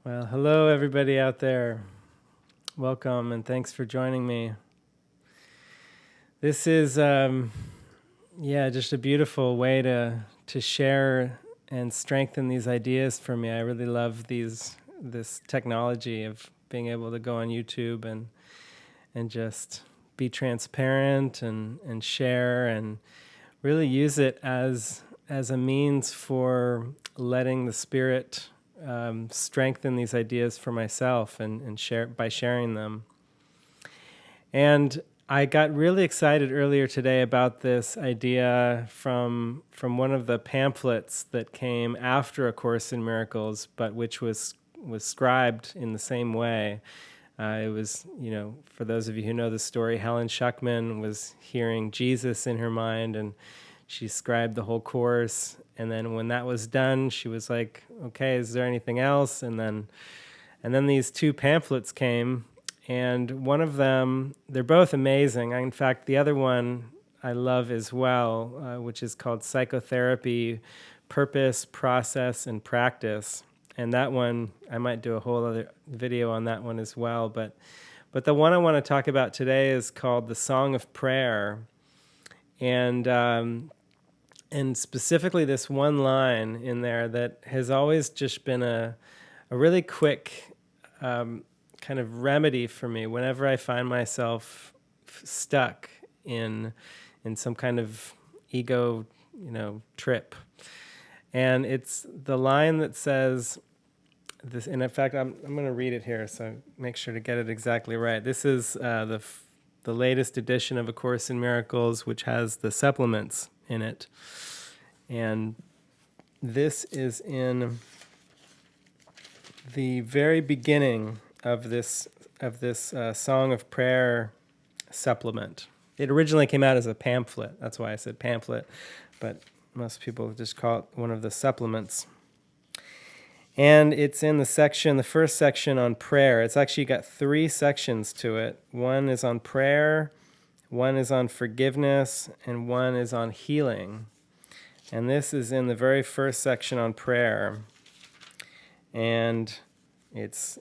Well, hello everybody out there. Welcome and thanks for joining me. This is, just a beautiful way to share and strengthen these ideas for me. I really love this technology of being able to go on YouTube and just be transparent and share and really use it as a means for letting the Spirit strengthen these ideas for myself and share by sharing them. And I got really excited earlier today about this idea from one of the pamphlets that came after A Course in Miracles, but which was scribed in the same way. It was, for those of you who know the story, Helen Schuckman was hearing Jesus in her mind, and she scribed the whole course. And then when that was done, she was like, okay, is there anything else? And then these two pamphlets came, and one of them, they're both amazing. In fact, the other one I love as well, which is called Psychotherapy, Purpose, Process, and Practice. And that one, I might do a whole other video on that one as well. But the one I want to talk about today is called The Song of Prayer. And specifically this one line in there that has always just been a really quick kind of remedy for me whenever I find myself stuck in some kind of ego, trip. And it's the line that says this, and in fact, I'm going to read it here, so make sure to get it exactly right. This is the latest edition of A Course in Miracles, which has the supplements in it. And this is in the very beginning of this Song of Prayer supplement. It originally came out as a pamphlet. That's why I said pamphlet, but most people just call it one of the supplements. And it's in the first section on prayer. It's actually got 3 sections to it. One is on prayer, one is on forgiveness, and one is on healing. And this is in the very first section on prayer. And it's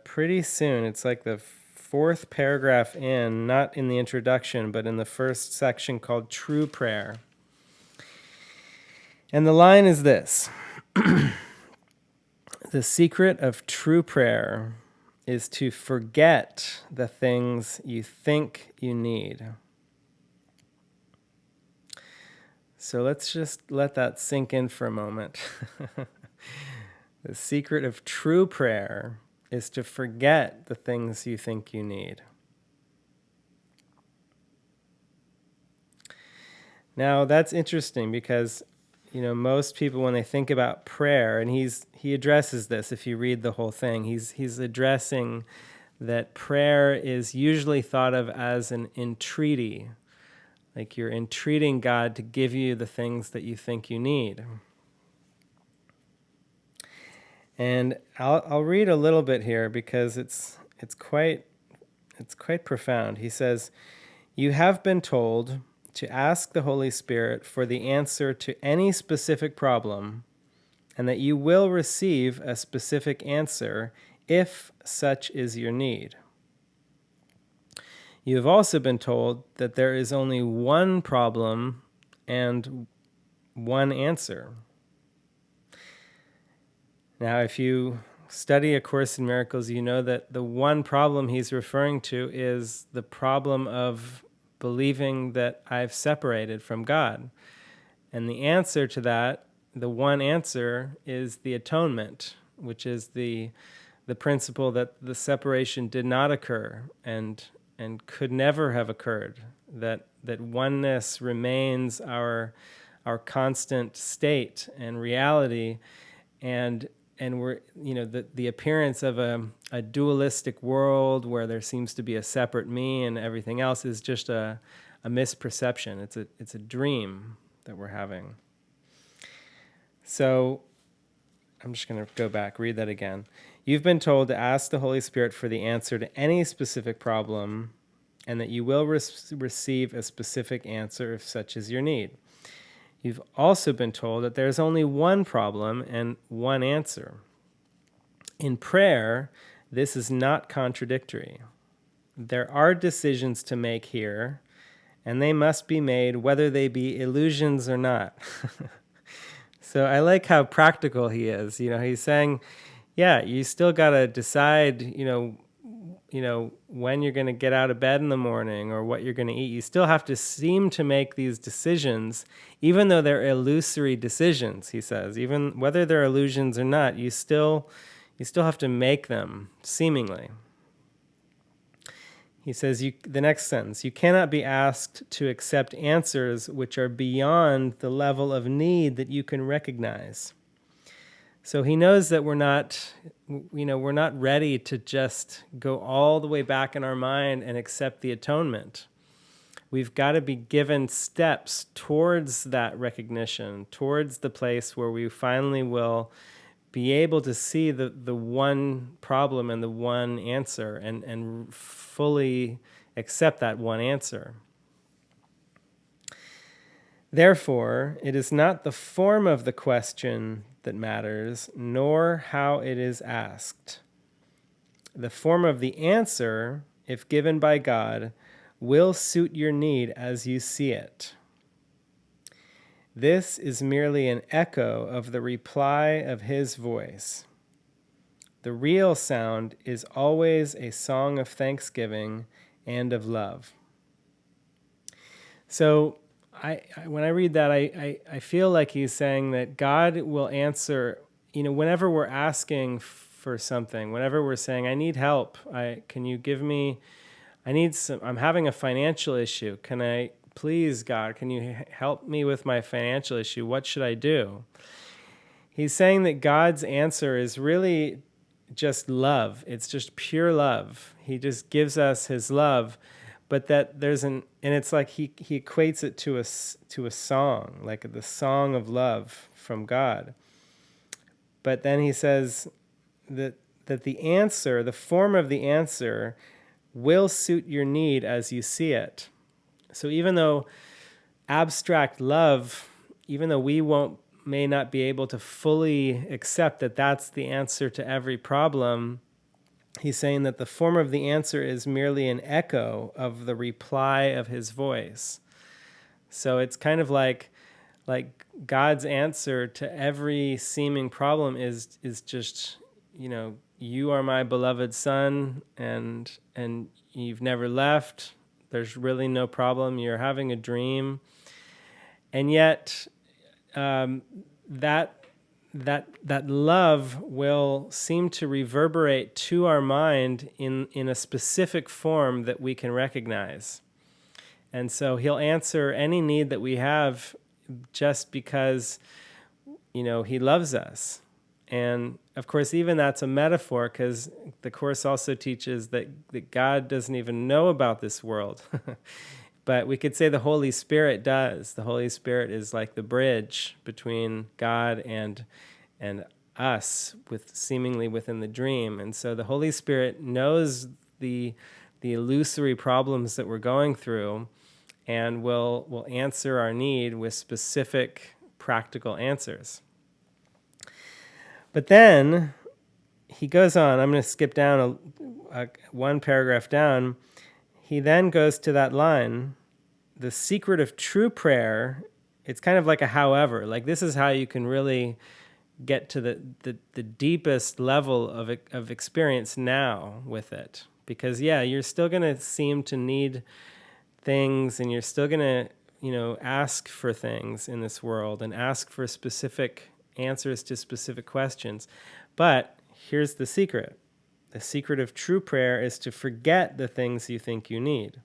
pretty soon. It's like the 4th paragraph in, not in the introduction, but in the first section called True Prayer. And the line is this: the secret of true prayer is to forget the things you think you need. So let's just let that sink in for a moment. The secret of true prayer is to forget the things you think you need. Now, that's interesting because, most people, when they think about prayer, and he addresses this if you read the whole thing, he's addressing that prayer is usually thought of as an entreaty, like you're entreating God to give you the things that you think you need. And I'll read a little bit here because it's quite profound. He says, "You have been told to ask the Holy Spirit for the answer to any specific problem, and that you will receive a specific answer if such is your need. You have also been told that there is only one problem and one answer." Now, if you study A Course in Miracles, you know that the one problem he's referring to is the problem of believing that I've separated from God. And the answer to that, the one answer, is the atonement, which is the principle that the separation did not occur and could never have occurred, that oneness remains our constant state and reality, and we're, the appearance of a dualistic world where there seems to be a separate me and everything else is just a misperception. It's a dream that we're having. So I'm just going to go back, read that again. You've been told to ask the Holy Spirit for the answer to any specific problem, and that you will receive a specific answer if such is your need. You've also been told that there's only one problem and one answer. In prayer, this is not contradictory. There are decisions to make here, and they must be made whether they be illusions or not. So I like how practical he is. He's saying, yeah, you still got to decide, when you're going to get out of bed in the morning or what you're going to eat. You still have to seem to make these decisions, even though they're illusory decisions, he says. Even whether they're illusions or not, you still have to make them, seemingly. He says, the next sentence, you cannot be asked to accept answers which are beyond the level of need that you can recognize. So he knows that we're not ready to just go all the way back in our mind and accept the atonement. We've got to be given steps towards that recognition, towards the place where we finally will be able to see the one problem and the one answer and fully accept that one answer. Therefore, it is not the form of the question that matters, nor how it is asked. The form of the answer, if given by God, will suit your need as you see it. This is merely an echo of the reply of his voice. The real sound is always a song of thanksgiving and of love. So when I read that, I feel like he's saying that God will answer, whenever we're asking for something, whenever we're saying, I need help, can you give me, I'm having a financial issue, please, God, can you help me with my financial issue? What should I do? He's saying that God's answer is really just love. It's just pure love. He just gives us his love, but that and it's like he equates it to a song, like the song of love from God. But then he says that the answer, the form of the answer, will suit your need as you see it. So even though abstract love, even though we may not be able to fully accept that that's the answer to every problem, he's saying that the form of the answer is merely an echo of the reply of his voice. So it's kind of like God's answer to every seeming problem is just, you are my beloved son, and you've never left. There's really no problem. You're having a dream. And yet that love will seem to reverberate to our mind in a specific form that we can recognize. And so he'll answer any need that we have just because, he loves us. And of course, even that's a metaphor, because the Course also teaches that God doesn't even know about this world. But we could say the Holy Spirit does. The Holy Spirit is like the bridge between God and us, seemingly within the dream. And so the Holy Spirit knows the illusory problems that we're going through, and will answer our need with specific practical answers. But then he goes on. I'm going to skip down one paragraph down. He then goes to that line, the secret of true prayer. It's kind of like a however. Like, this is how you can really get to the deepest level of experience now with it. Because, you're still going to seem to need things, and you're still going to, ask for things in this world and ask for specific answers to specific questions. But here's the secret. The secret of true prayer is to forget the things you think you need.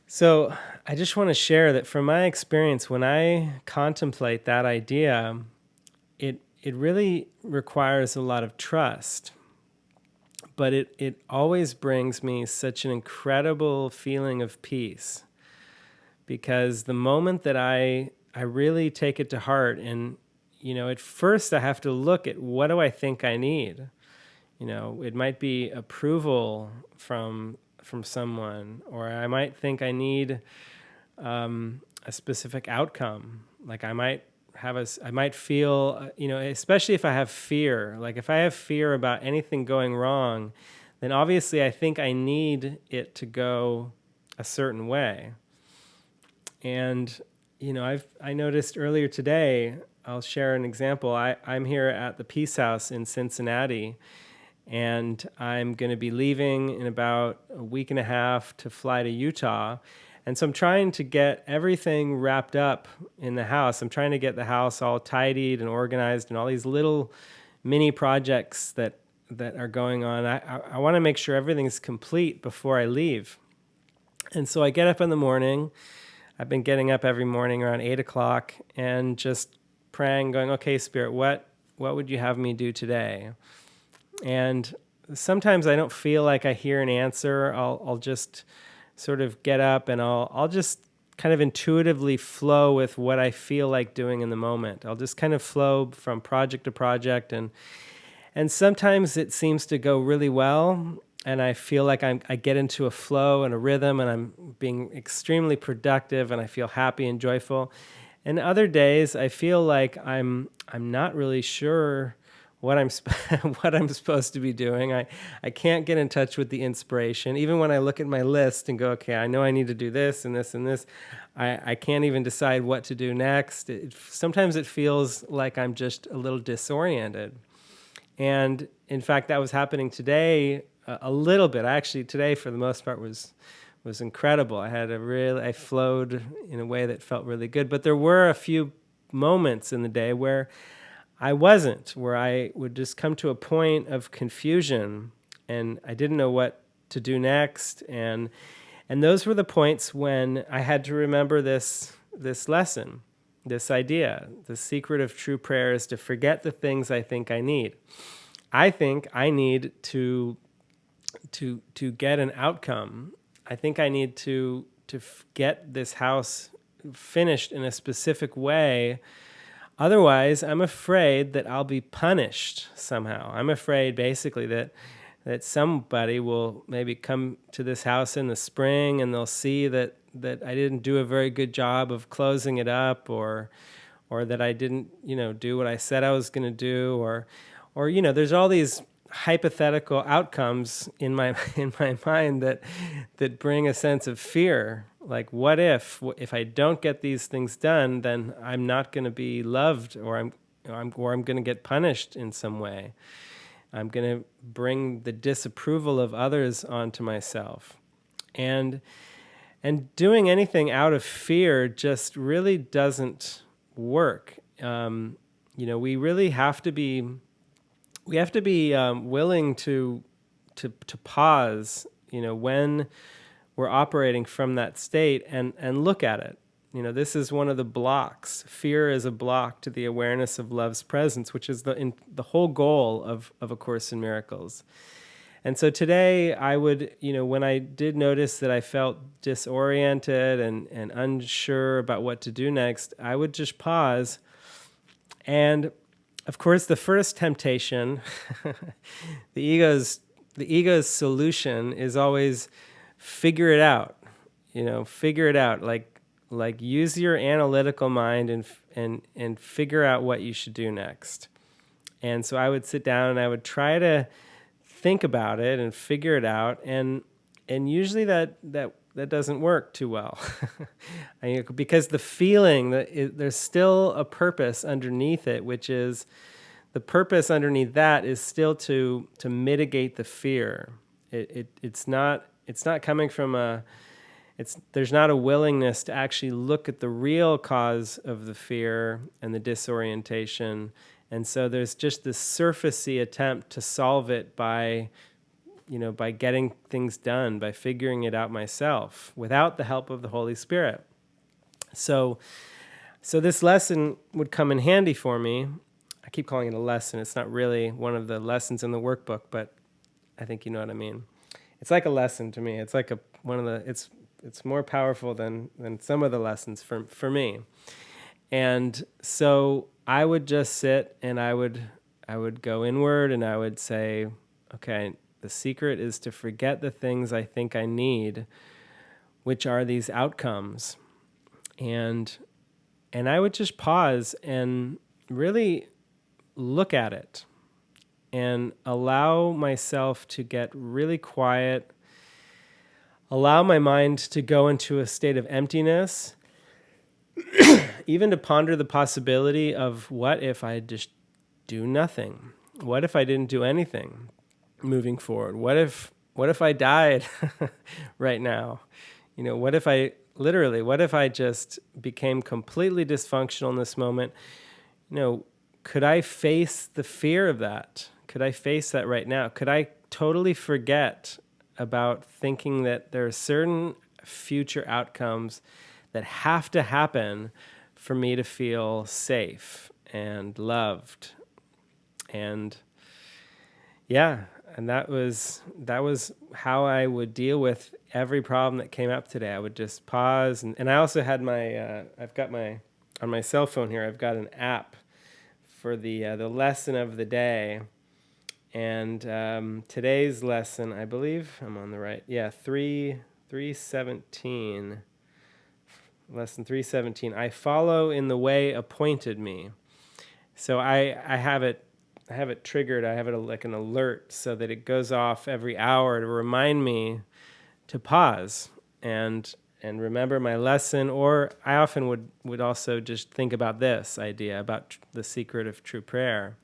So I just want to share that from my experience, when I contemplate that idea, it really requires a lot of trust. But it always brings me such an incredible feeling of peace. Because the moment that I really take it to heart, and, at first I have to look at, what do I think I need? It might be approval from someone, or I might think I need a specific outcome. Like I might I might feel, especially if I have fear. Like if I have fear about anything going wrong, then obviously I think I need it to go a certain way. And I noticed earlier today, I'll share an example. I'm here at the Peace House in Cincinnati, and I'm going to be leaving in about a week and a half to fly to Utah. And so I'm trying to get everything wrapped up in the house. I'm trying to get the house all tidied and organized and all these little mini projects that are going on. I want to make sure everything's complete before I leave. And so I get up in the morning. I've been getting up every morning around 8 o'clock and just praying, going, okay, Spirit, what would you have me do today? And sometimes I don't feel like I hear an answer. I'll just sort of get up and I'll just kind of intuitively flow with what I feel like doing in the moment. I'll just kind of flow from project to project, and sometimes it seems to go really well, and I feel like I get into a flow and a rhythm, and I'm being extremely productive, and I feel happy and joyful. And other days I feel like I'm not really sure what I'm what I'm supposed to be doing. I can't get in touch with the inspiration. Even when I look at my list and go, okay, I know I need to do this and this and this, I can't even decide what to do next. Sometimes it feels like I'm just a little disoriented. And in fact, that was happening today a little bit. Actually, today for the most part was incredible. I flowed in a way that felt really good. But there were a few moments in the day where I wasn't, where I would just come to a point of confusion and I didn't know what to do next. And those were the points when I had to remember this lesson, this idea. The secret of true prayer is to forget the things I think I need. I think I need to get an outcome. I think I need to get this house finished in a specific way. Otherwise, I'm afraid that I'll be punished somehow. I'm afraid basically that somebody will maybe come to this house in the spring and they'll see that I didn't do a very good job of closing it up, or that I didn't, do what I said I was going to do, or there's all these hypothetical outcomes in my mind that bring a sense of fear. Like, what if I don't get these things done, then I'm not going to be loved, or I'm going to get punished in some way. I'm going to bring the disapproval of others onto myself. And doing anything out of fear just really doesn't work. We really have to be willing to pause, when we're operating from that state and look at it. This is one of the blocks. Fear is a block to the awareness of love's presence, which is the whole goal of A Course in Miracles. And so today I would, when I did notice that I felt disoriented and unsure about what to do next, I would just pause. And of course, the first temptation, the ego's solution is always figure it out. Figure it out. Like use your analytical mind and figure out what you should do next. And so I would sit down and I would try to think about it and figure it out, and usually that doesn't work too well. Because the feeling that there's still a purpose underneath it, which is the purpose underneath that is still to mitigate the fear. It's not coming from there's not a willingness to actually look at the real cause of the fear and the disorientation. And so there's just this surfacey attempt to solve it by getting things done, by figuring it out myself without the help of the Holy Spirit. So this lesson would come in handy for me. I keep calling it a lesson. It's not really one of the lessons in the workbook, but I think you know what I mean. It's like a lesson to me. It's like it's more powerful than some of the lessons for me. And so I would just sit and I would go inward and I would say, okay, the secret is to forget the things I think I need, which are these outcomes. And I would just pause and really look at it and allow myself to get really quiet, allow my mind to go into a state of emptiness, even to ponder the possibility of what if I just do nothing? What if I didn't do anything moving forward? What if I died right now? What if I just became completely dysfunctional in this moment? Could I face the fear of that? Could I face that right now? Could I totally forget about thinking that there are certain future outcomes that have to happen for me to feel safe and loved? And yeah, and that was how I would deal with every problem that came up today. I would just pause, and I also had on my cell phone here, I've got an app for the lesson of the day. And today's lesson, I believe I'm on the right. Yeah, 317. Lesson 317. I follow in the way appointed me. So I have it triggered. I have it like an alert so that it goes off every hour to remind me to pause and remember my lesson. Or I often would also just think about this idea about the secret of true prayer.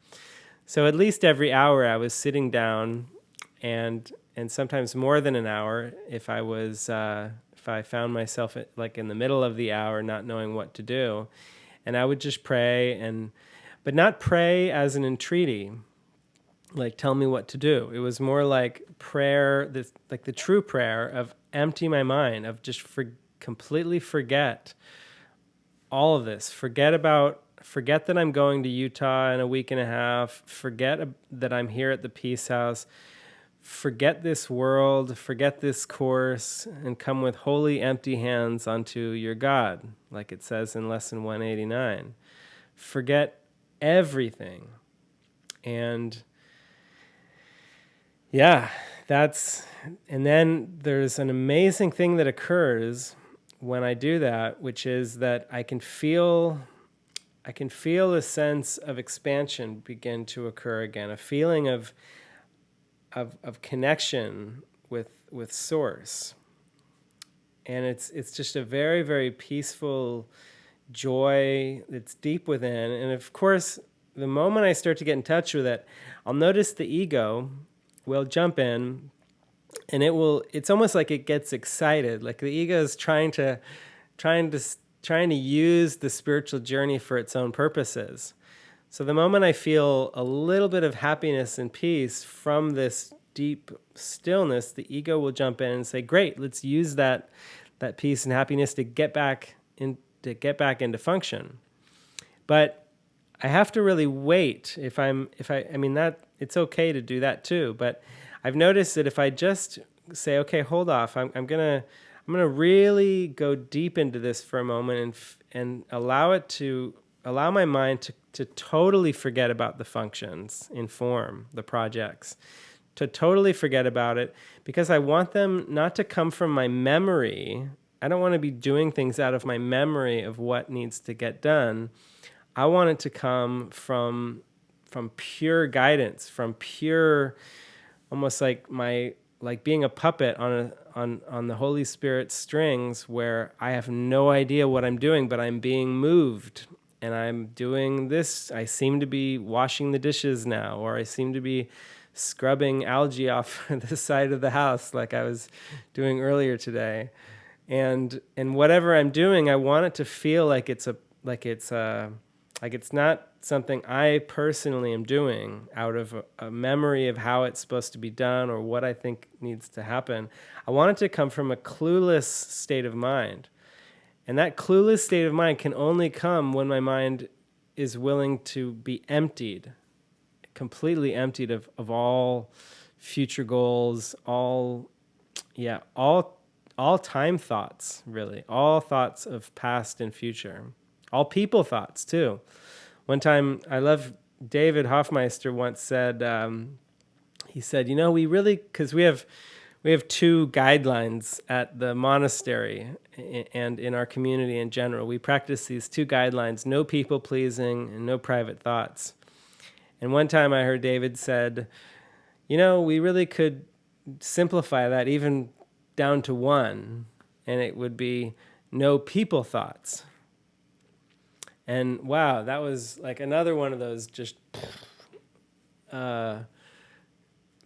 So at least every hour I was sitting down, and sometimes more than an hour if I found myself like in the middle of the hour not knowing what to do, and I would just pray, but not pray as an entreaty, like tell me what to do. It was more like prayer, like the true prayer of empty my mind, of just completely forget all of this, forget that I'm going to Utah in a week and a half. Forget that I'm here at the Peace House. Forget this world. Forget this course, and come with wholly empty hands unto your God, like it says in Lesson 189. Forget everything. And yeah, and then there's an amazing thing that occurs when I do that, which is that I can feel a sense of expansion begin to occur again, a feeling of connection with Source, and it's just a very, very peaceful joy that's deep within. And of course, the moment I start to get in touch with it, I'll notice the ego will jump in, and it's almost like it gets excited, like the ego is trying to use the spiritual journey for its own purposes. So the moment I feel a little bit of happiness and peace from this deep stillness, the ego will jump in and say, "Great, let's use that peace and happiness to get back into function." But I have to really wait. That it's okay to do that too. But I've noticed that if I just say, "Okay, hold off. I'm gonna really go deep into this for a moment and allow my mind to totally forget about the functions in form, the projects, to totally forget about it, because I want them not to come from my memory. I don't want to be doing things out of my memory of what needs to get done. I want it to come from pure guidance, from pure, almost like being a puppet on the Holy Spirit strings, where I have no idea what I'm doing, but I'm being moved, and I'm doing this. I seem to be washing the dishes now, or I seem to be scrubbing algae off the side of the house like I was doing earlier today. And whatever I'm doing, I want it to feel like it's not something I personally am doing out of a memory of how it's supposed to be done or what I think needs to happen. I want it to come from a clueless state of mind. And that clueless state of mind can only come when my mind is willing to be emptied, completely emptied of all future goals, all time thoughts, really, all thoughts of past and future, all people thoughts too. One time, I love David Hoffmeister once said, he said, because we have we have two guidelines at the monastery and in our community in general. We practice these two guidelines: no people pleasing and no private thoughts. And one time I heard David said, we really could simplify that even down to one, and it would be no people thoughts. And wow, that was like another one of those just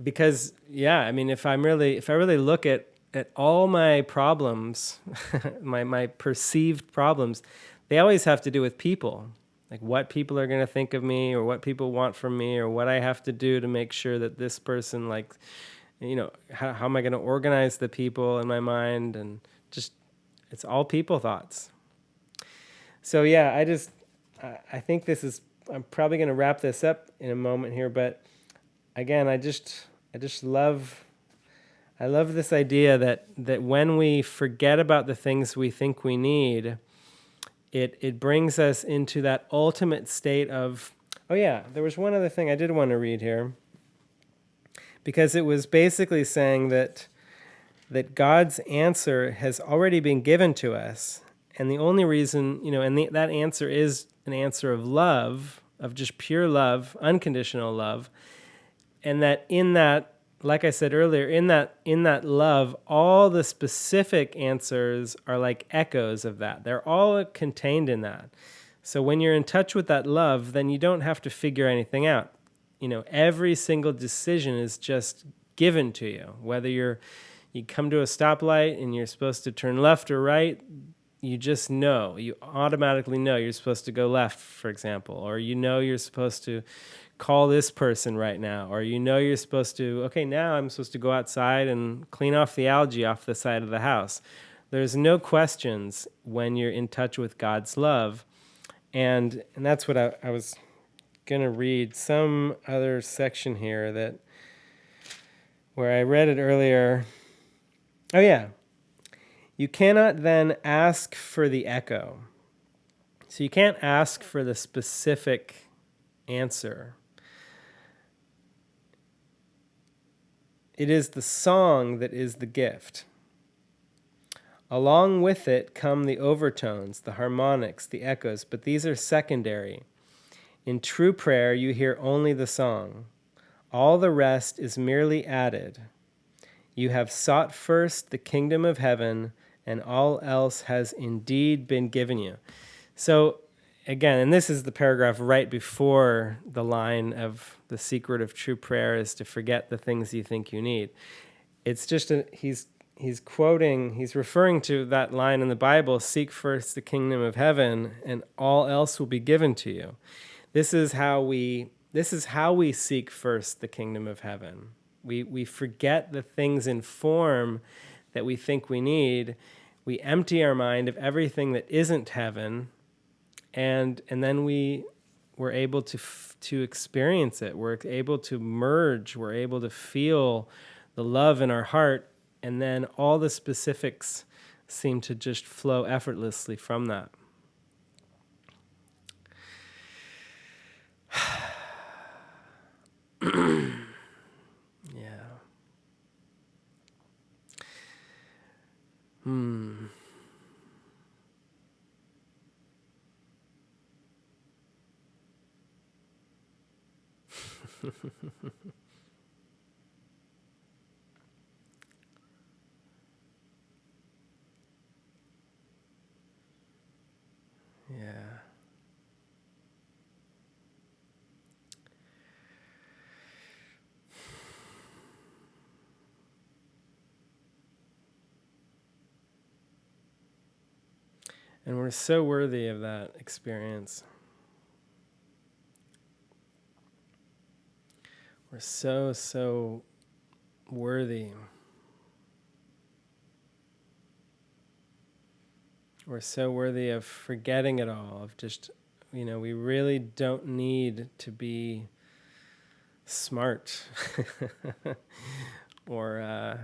because if I really look at all my problems, my perceived problems, they always have to do with people. Like what people are going to think of me, or what people want from me, or what I have to do to make sure that this person, how am I going to organize the people in my mind, and just it's all people thoughts. So yeah, I think I'm probably going to wrap this up in a moment here, but again, I love this idea that when we forget about the things we think we need, it brings us into that ultimate state of, oh yeah, there was one other thing I did want to read here, because it was basically saying that God's answer has already been given to us. And the only reason, that answer is an answer of love, of just pure love, unconditional love. And that in that, like I said earlier, in that love, all the specific answers are like echoes of that. They're all contained in that. So when you're in touch with that love, then you don't have to figure anything out. Every single decision is just given to you. Whether you come to a stoplight and you're supposed to turn left or right, you just know. You automatically know you're supposed to go left, for example, or you're supposed to call this person right now, or you're supposed to, okay, now I'm supposed to go outside and clean off the algae off the side of the house. There's no questions when you're in touch with God's love. And that's what I was going to read some other section here where I read it earlier. Oh yeah. You cannot then ask for the echo. So you can't ask for the specific answer. It is the song that is the gift. Along with it come the overtones, the harmonics, the echoes, but these are secondary. In true prayer, you hear only the song. All the rest is merely added. You have sought first the kingdom of heaven, and all else has indeed been given you. So, again, and this is the paragraph right before the line of the secret of true prayer is to forget the things you think you need. It's just he's referring to that line in the Bible, seek first the kingdom of heaven and all else will be given to you. This is how we seek first the kingdom of heaven. We forget the things in form that we think we need. We empty our mind of everything that isn't heaven, and then we're able to experience it. We're able to merge. We're able to feel the love in our heart, and then all the specifics seem to just flow effortlessly from that. Yeah. Yeah. And we're so worthy of that experience. We're so, so worthy. We're so worthy of forgetting it all, of just, we really don't need to be smart or,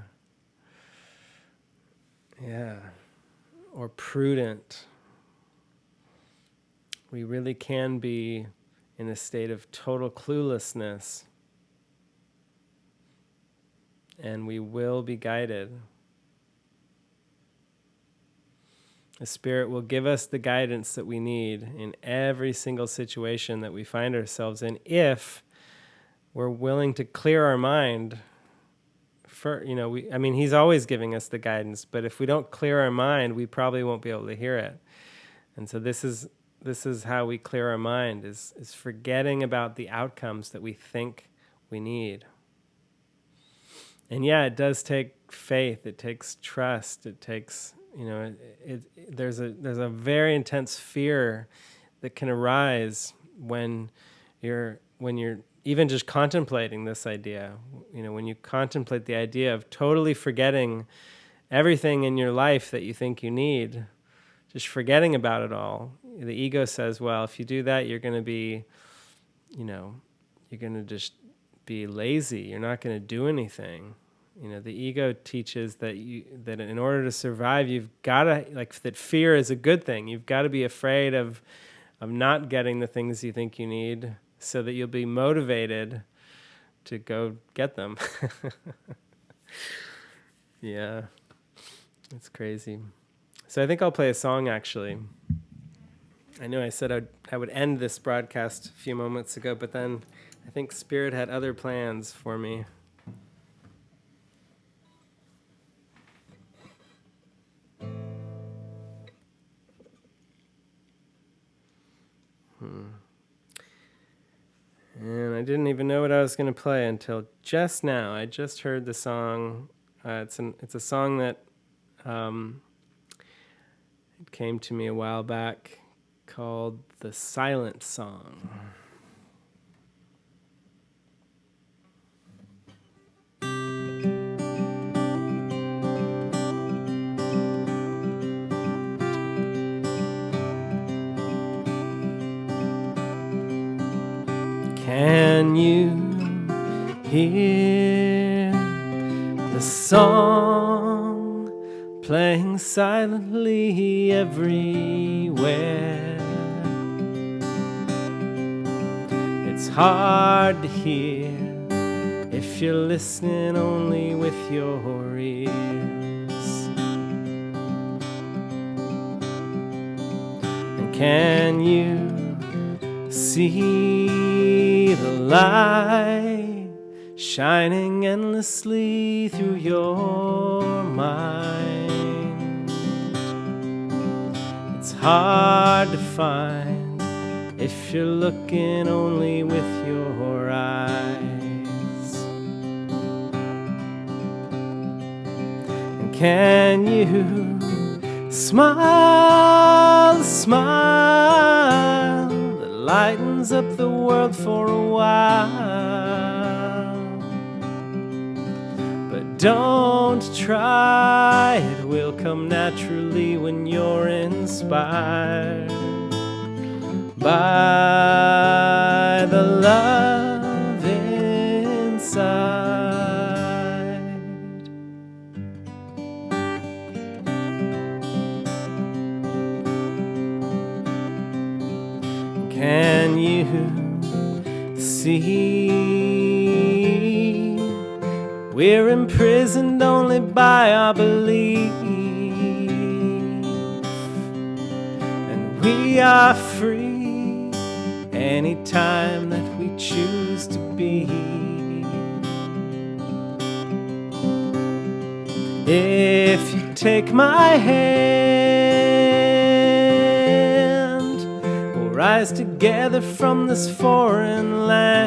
or prudent. We really can be in a state of total cluelessness and we will be guided. The Spirit will give us the guidance that we need in every single situation that we find ourselves in, if we're willing to clear our mind. He's always giving us the guidance, but if we don't clear our mind, we probably won't be able to hear it. And so this is how we clear our mind, is forgetting about the outcomes that we think we need. And yeah, it does take faith. It takes trust. It takes, there's a very intense fear that can arise when you're even just contemplating this idea. When you contemplate the idea of totally forgetting everything in your life that you think you need, just forgetting about it all. The ego says, well, if you do that, you're going to be, you're going to just be lazy. You're not going to do anything. The ego teaches that in order to survive, you've got to, that fear is a good thing. You've got to be afraid of not getting the things you think you need, so that you'll be motivated to go get them. Yeah, it's crazy. So I think I'll play a song, actually. I know I said I would end this broadcast a few moments ago, but then I think Spirit had other plans for me. And I didn't even know what I was going to play until just now. I just heard the song. It's a song that it came to me a while back, called The Silent Song. Can you hear the song playing silently everywhere? It's hard to hear if you're listening only with your ears. And can you see the light shining endlessly through your mind? It's hard to find if you're looking only with your eyes. And can you smile, smile that lightens up the world for a while? But don't try, it will come naturally when you're inspired by the love inside. Can you see we're imprisoned only by our belief, and we are free anytime that we choose to be? If you take my hand, we'll rise together from this foreign land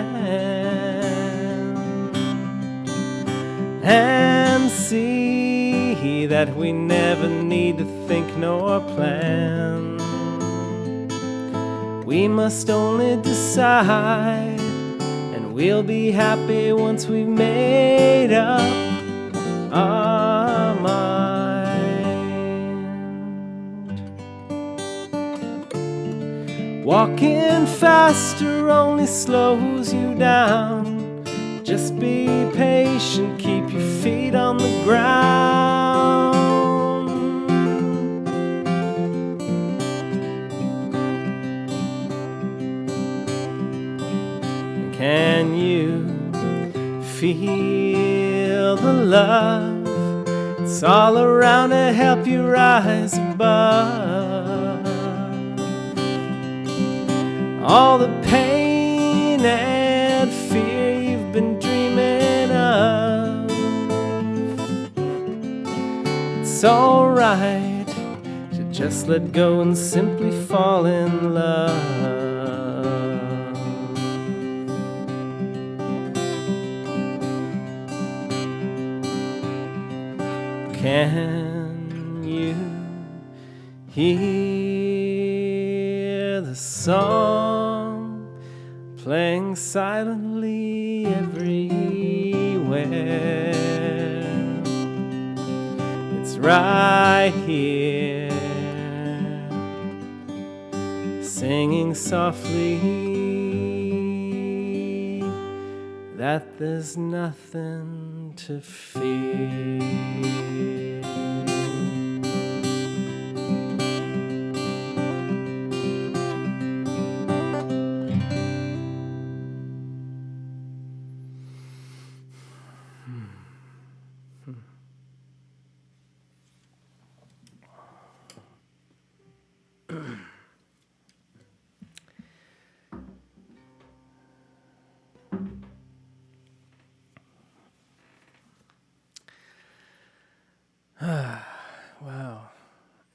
and see that we never need to think nor plan. We must only decide, and we'll be happy once we've made up our mind. Walking faster only slows you down. Just be patient, keep your feet on the ground. Can you feel the love. It's all around to help you rise above all the pain and fear you've been dreaming of. It's alright to just let go and simply fall in love. Can you hear the song playing silently everywhere? It's right here, singing softly that there's nothing to fear. Wow,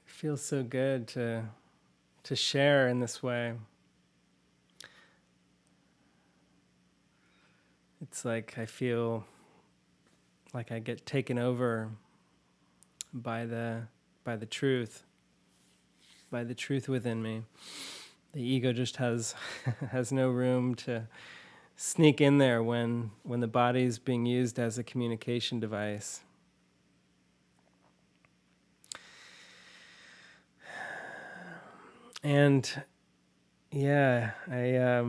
it feels so good to share in this way. It's like I feel like I get taken over by the truth, within me. The ego just has has no room to sneak in there when the body's being used as a communication device. And yeah, I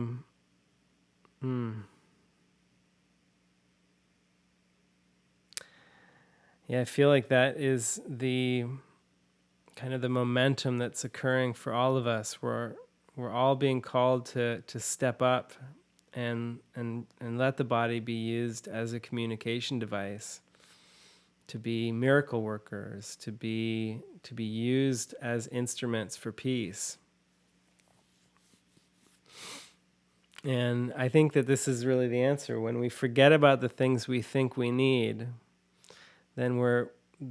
feel like that is the kind of the momentum that's occurring for all of us. We're all being called to step up and let the body be used as a communication device, to be miracle workers, to be used as instruments for peace. And I think that this is really the answer. When we forget about the things we think we need, then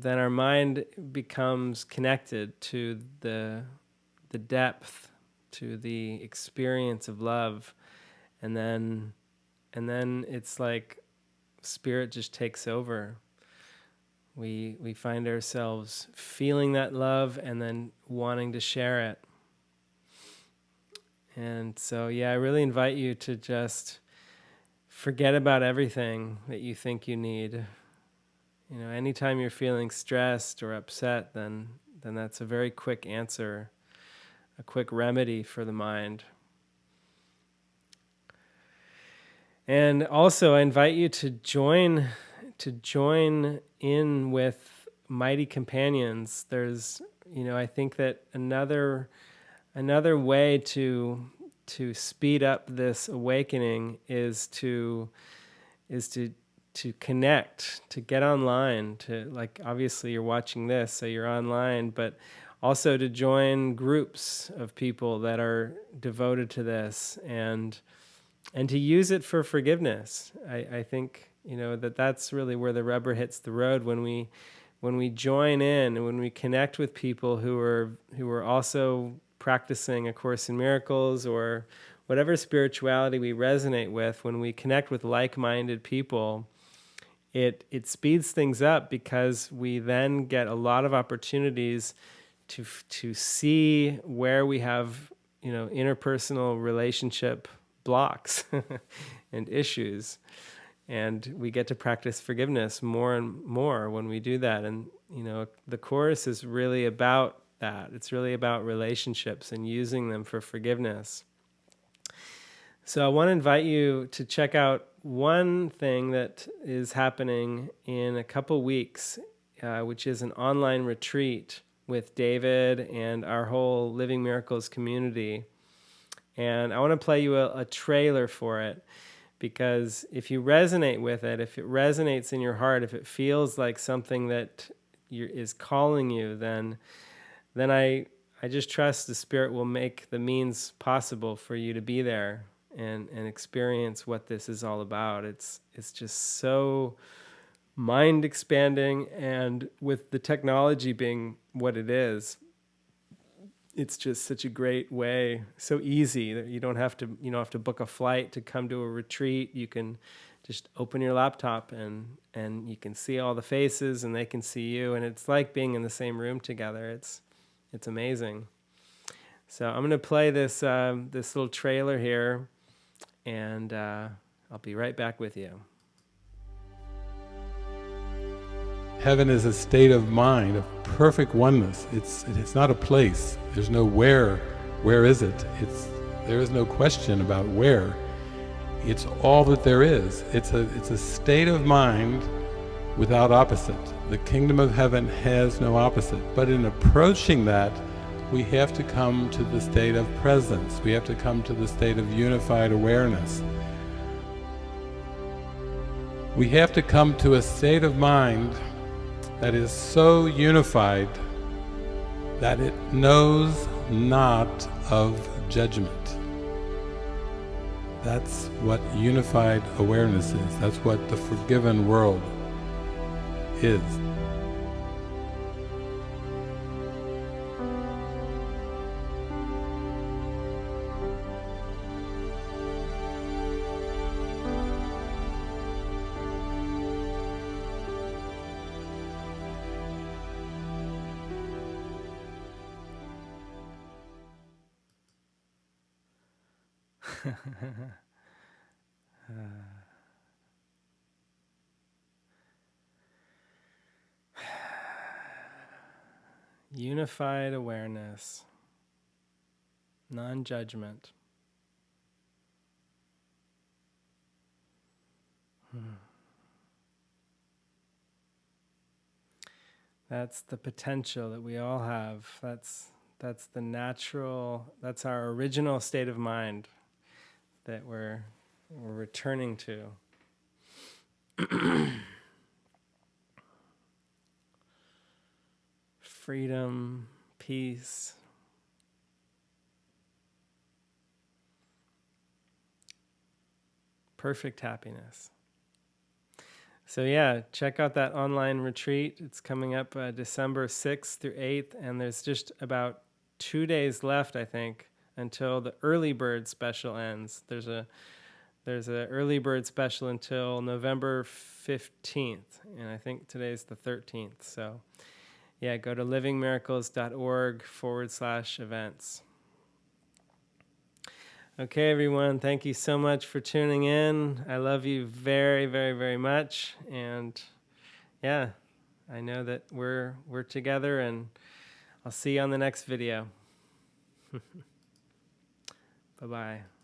our mind becomes connected to the depth, to the experience of love, and then it's like spirit just takes over. We find ourselves feeling that love and then wanting to share it. And so, I really invite you to just forget about everything that you think you need. Anytime you're feeling stressed or upset, then that's a very quick answer, a quick remedy for the mind. And also, I invite you to join in with mighty companions. There's, I think that another way to speed up this awakening is to connect, to get online, to, like, obviously you're watching this, so you're online, but also to join groups of people that are devoted to this and to use it for forgiveness. I think, that's really where the rubber hits the road, when we join in and when we connect with people who are also practicing A Course in Miracles or whatever spirituality we resonate with. When we connect with like-minded people, it speeds things up, because we then get a lot of opportunities to see where we have interpersonal relationship blocks and issues, and we get to practice forgiveness more and more when we do that. And the Course is really about that. It's really about relationships and using them for forgiveness. So I want to invite you to check out one thing that is happening in a couple weeks, which is an online retreat with David and our whole Living Miracles community. And I want to play you a trailer for it, Because if you resonate with it, if it resonates in your heart, if it feels like something that is calling you, then I just trust the Spirit will make the means possible for you to be there and experience what this is all about. It's just so mind expanding, and with the technology being what it is, it's just such a great way, so easy that you don't have to book a flight to come to a retreat. You can just open your laptop and you can see all the faces and they can see you, and it's like being in the same room together. It's amazing. So I'm going to play this little trailer here, and I'll be right back with you. Heaven is a state of mind, of perfect oneness. It's not a place. There's no where. Where is it? There is no question about where. It's all that there is. It's a state of mind without opposite. The kingdom of heaven has no opposite. But in approaching that, we have to come to the state of presence. We have to come to the state of unified awareness. We have to come to a state of mind that is so unified that it knows not of judgment. That's what unified awareness is. That's what the forgiven world is. Unified awareness, non-judgment. That's the potential that we all have. That's the natural, that's our original state of mind that we're returning to. Freedom, peace, perfect happiness. So yeah, check out that online retreat. It's coming up December 6th through 8th, and there's just about 2 days left, I think, until the early bird special ends. There's a early bird special until November 15th, and I think today's the 13th. So yeah, go to livingmiracles.org/events. Okay, everyone, thank you so much for tuning in. I love you very, very, very much. And yeah, I know that we're together, and I'll see you on the next video. Bye-bye.